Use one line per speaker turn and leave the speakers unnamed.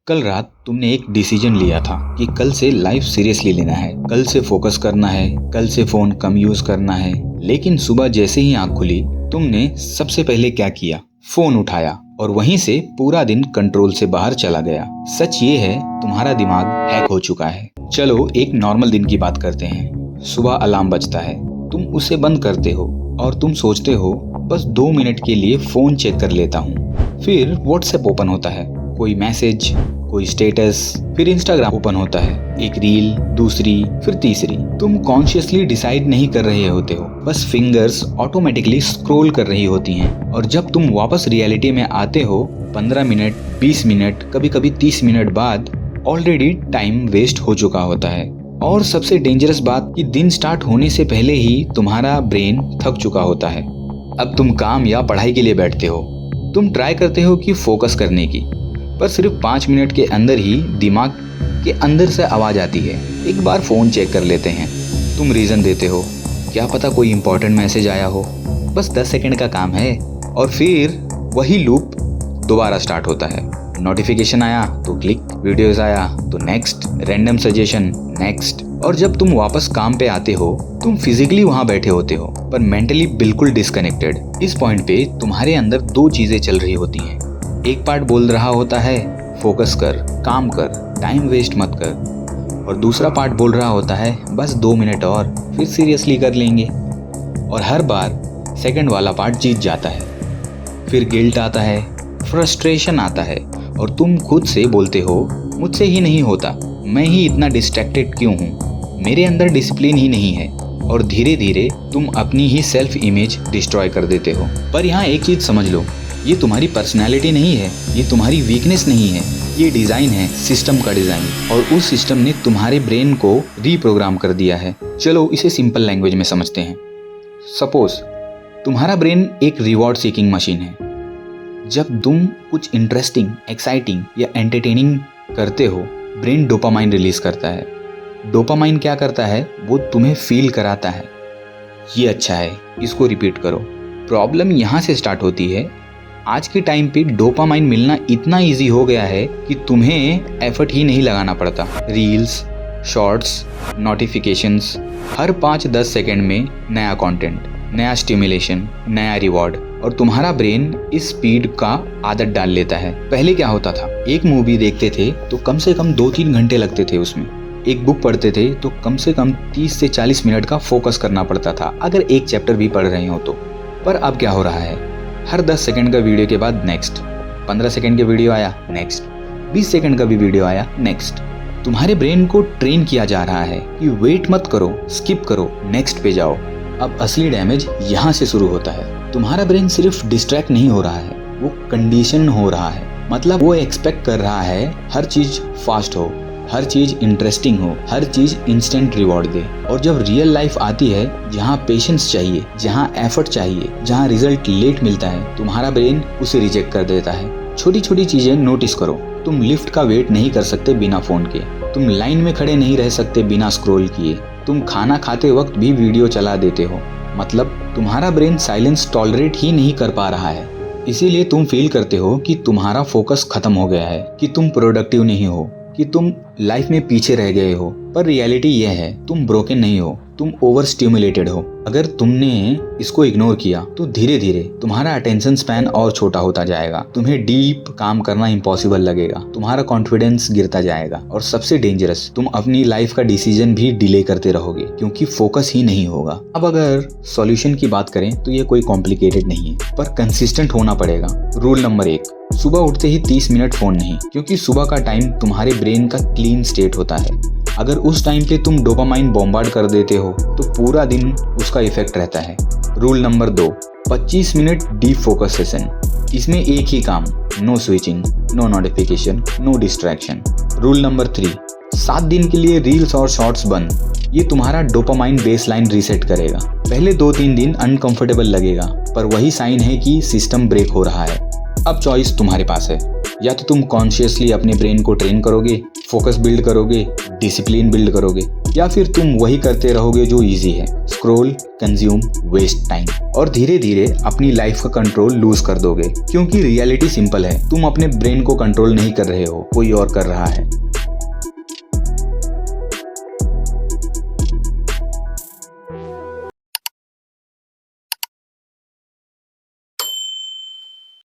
कल रात तुमने एक डिसीजन लिया था कि कल से लाइफ सीरियसली लेना है, कल से फोकस करना है, कल से फोन कम यूज करना है। लेकिन सुबह जैसे ही आंख खुली तुमने सबसे पहले क्या किया? फोन उठाया और वहीं से पूरा दिन कंट्रोल से बाहर चला गया। सच ये है तुम्हारा दिमाग हैक हो चुका है। चलो एक नॉर्मल दिन की बात करते हैं। सुबह अलार्म बजता है, तुम उसे बंद करते हो और तुम सोचते हो बस 2 मिनट के लिए फोन चेक कर लेता हूँ। फिर व्हाट्सएप ओपन होता है, कोई मैसेज, कोई स्टेटस, फिर इंस्टाग्राम ओपन होता है, एक रील, दूसरी, फिर तीसरी। तुम कॉन्शियसली डिसाइड नहीं कर रहे होते हो, बस फिंगर्स ऑटोमेटिकली स्क्रॉल कर रही होती हैं। और जब तुम वापस रियलिटी में आते हो 15 मिनट, 20 मिनट, कभी कभी 30 मिनट बाद ऑलरेडी टाइम वेस्ट हो चुका होता है। और सबसे डेंजरस बात कि दिन स्टार्ट होने से पहले ही तुम्हारा ब्रेन थक चुका होता है। अब तुम काम या पढ़ाई के लिए बैठते हो, तुम ट्राई करते हो कि फोकस करने की, पर सिर्फ 5 मिनट के अंदर ही दिमाग के अंदर से आवाज़ आती है, एक बार फ़ोन चेक कर लेते हैं। तुम रीज़न देते हो, क्या पता कोई इंपॉर्टेंट मैसेज आया हो, बस 10 सेकंड का काम है। और फिर वही लूप दोबारा स्टार्ट होता है। नोटिफिकेशन आया तो क्लिक, वीडियोस आया तो नेक्स्ट, रैंडम सजेशन नेक्स्ट। और जब तुम वापस काम पे आते हो तुम फिजिकली वहाँ बैठे होते हो पर मेंटली बिल्कुल डिस्कनेक्टेड। इस पॉइंट पे तुम्हारे अंदर 2 चीज़ें चल रही होती हैं। एक पार्ट बोल रहा होता है फोकस कर, काम कर, टाइम वेस्ट मत कर, और दूसरा पार्ट बोल रहा होता है बस 2 मिनट और फिर सीरियसली कर लेंगे। और हर बार सेकंड वाला पार्ट जीत जाता है। फिर गिल्ट आता है, फ्रस्ट्रेशन आता है और तुम खुद से बोलते हो मुझसे ही नहीं होता, मैं ही इतना डिस्ट्रैक्टेड क्यों हूँ, मेरे अंदर डिसिप्लिन ही नहीं है। और धीरे धीरे तुम अपनी ही सेल्फ इमेज डिस्ट्रॉय कर देते हो। पर यहाँ एक चीज़ समझ लो, ये तुम्हारी पर्सनैलिटी नहीं है, ये तुम्हारी वीकनेस नहीं है, ये डिज़ाइन है, सिस्टम का डिज़ाइन। और उस सिस्टम ने तुम्हारे ब्रेन को रीप्रोग्राम कर दिया है। चलो इसे सिंपल लैंग्वेज में समझते हैं। सपोज तुम्हारा ब्रेन एक रिवॉर्ड सीकिंग मशीन है। जब तुम कुछ इंटरेस्टिंग, एक्साइटिंग या एंटरटेनिंग करते हो ब्रेन डोपामाइन रिलीज करता है। डोपामाइन क्या करता है? वो तुम्हें फील कराता है ये अच्छा है, इसको रिपीट करो। प्रॉब्लम यहाँ से स्टार्ट होती है। आज के टाइम पे डोपामाइन मिलना इतना इजी हो गया है कि तुम्हें एफर्ट ही नहीं लगाना पड़ता। रील्स, शॉर्ट्स, नोटिफिकेशंस, हर 5-10 सेकंड में नया कंटेंट, नया स्टिमुलेशन, नया रिवॉर्ड, और तुम्हारा ब्रेन इस स्पीड का आदत डाल लेता है। पहले क्या होता था, एक मूवी देखते थे तो कम से कम 2-3 घंटे लगते थे उसमें। एक बुक पढ़ते थे तो कम से कम 30 से 40 मिनट का फोकस करना पड़ता था अगर एक चैप्टर भी पढ़ रहे हो तो। पर अब क्या हो रहा है, हर 10 सेकंड का वीडियो के बाद नेक्स्ट, 15 सेकंड का वीडियो आया नेक्स्ट, 20 सेकंड का भी वीडियो आया नेक्स्ट। तुम्हारे ब्रेन को ट्रेन किया जा रहा है कि वेट मत करो, स्किप करो, नेक्स्ट पे जाओ। अब असली डैमेज यहाँ से शुरू होता है। तुम्हारा ब्रेन सिर्फ डिस्ट्रैक्ट नहीं हो रहा है, वो कंडीशन हो रहा है। मतलब वो एक्सपेक्ट कर रहा है हर चीज फास्ट हो, हर चीज इंटरेस्टिंग हो, हर चीज इंस्टेंट रिवॉर्ड दे। और जब रियल लाइफ आती है, जहाँ पेशेंस चाहिए, जहाँ एफर्ट चाहिए, जहाँ रिजल्ट लेट मिलता है, तुम्हारा ब्रेन उसे रिजेक्ट कर देता है। छोटी छोटी चीजें नोटिस करो। तुम लिफ्ट का वेट नहीं कर सकते बिना फोन के, तुम लाइन में खड़े नहीं रह सकते बिना स्क्रॉल किए, तुम खाना खाते वक्त भी वीडियो चला देते हो। मतलब तुम्हारा ब्रेन साइलेंस टॉलरेट ही नहीं कर पा रहा है। इसीलिए तुम फील करते हो कि तुम्हारा फोकस खत्म हो गया है, कि तुम प्रोडक्टिव नहीं हो, कि तुम लाइफ में पीछे रह गए हो। पर रियलिटी यह है, तुम ब्रोकन नहीं हो, तुम ओवर स्टिमुलेटेड हो। अगर तुमने इसको इग्नोर किया तो धीरे धीरे तुम्हारा अटेंशन स्पैन और छोटा होता जाएगा, तुम्हें डीप काम करना इम्पॉसिबल लगेगा, तुम्हारा कॉन्फिडेंस गिरता जाएगा, और सबसे डेंजरस, तुम अपनी लाइफ का डिसीजन भी डिले करते रहोगे क्योंकि फोकस ही नहीं होगा। अब अगर सॉल्यूशन की बात करें तो ये कोई कॉम्प्लिकेटेड नहीं है, पर कंसिस्टेंट होना पड़ेगा। रूल नंबर 1, सुबह उठते ही 30 मिनट फोन नहीं, क्योंकि सुबह का टाइम तुम्हारे ब्रेन का क्लीन स्टेट होता है। अगर उस टाइम पे तुम डोपामाइन बॉम्बार्ड कर देते हो तो पूरा दिन उसका इफेक्ट रहता है। Rule number 2, 25 minute deep focus session. इसमें एक ही काम, no switching, no notification, no distraction. Rule number 3, 7 दिन के लिए रील्स और शॉर्ट्स बंद। ये तुम्हारा डोपामाइन बेसलाइन रीसेट करेगा। पहले 2-3 दिन अनकंफर्टेबल लगेगा, पर वही साइन है कि सिस्टम ब्रेक हो रहा है। अब चॉइस तुम्हारे पास है, या तो तुम कॉन्शियसली अपने ब्रेन को ट्रेन करोगे, फोकस बिल्ड करोगे, डिसिप्लिन बिल्ड करोगे, या फिर तुम वही करते रहोगे जो इजी है, स्क्रॉल, कंज्यूम, वेस्ट टाइम, और धीरे धीरे अपनी लाइफ का कंट्रोल लूज कर दोगे। क्योंकि रियलिटी सिंपल है, तुम अपने ब्रेन को कंट्रोल नहीं कर रहे हो, कोई और कर रहा है।